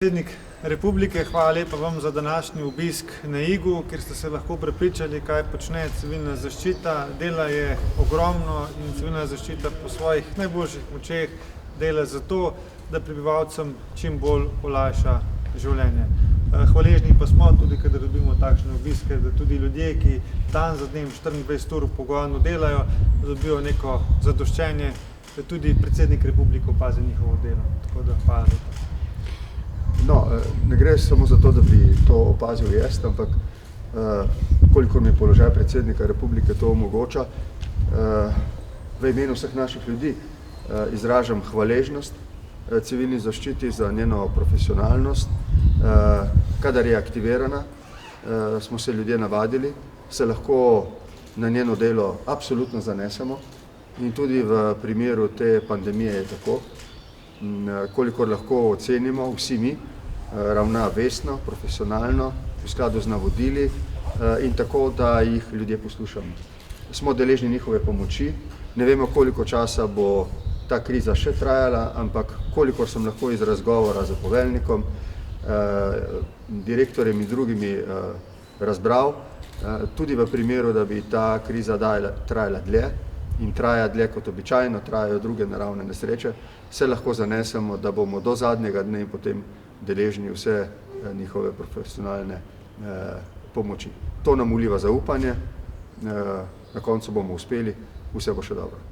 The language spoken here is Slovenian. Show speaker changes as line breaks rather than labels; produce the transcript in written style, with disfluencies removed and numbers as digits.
Predsednik Republike, hvala lepa vam za današnji obisk na Igu, kjer ste se lahko prepričali, kaj počne civilna zaščita. Dela je ogromno in civilna zaščita po svojih najboljših močeh dela za to, da prebivalcem čim bolj olajša življenje. Hvaležni pa smo tudi, kadar dobimo takšne obiske, da tudi ljudje, ki dan za dnem 24 ur v pogonu delajo, dobijo neko zadoščenje, da tudi predsednik Republike opazi njihovo delo. Tako da hvala lepa.
No, ne gre samo za to, da bi to opazil jaz, ampak kolikor mi položaj predsednika Republike to omogoča, v imenu vseh naših ljudi izražam hvaležnost civilni zaščiti za njeno profesionalnost. Kadar je aktivirana, smo se ljudje navadili, se lahko na njeno delo absolutno zanesemo in tudi v primeru te pandemije je tako. Kolikor lahko ocenimo, vsi mi, ravna vestno, profesionalno, v skladu z navodili in tako, da jih ljudje poslušamo. Smo deležni njihove pomoči, ne vemo, koliko časa bo ta kriza še trajala, ampak kolikor sem lahko iz razgovora z poveljnikom, direktorjem in drugimi razbral, tudi v primeru, da bi ta kriza trajala dlje in traja dlje kot običajno, trajajo druge naravne nesreče, se lahko zanesemo, da bomo do zadnjega dne in potem deležni vse njihove profesionalne pomoči. To nam vliva zaupanje, na koncu bomo uspeli, vse bo še dobro.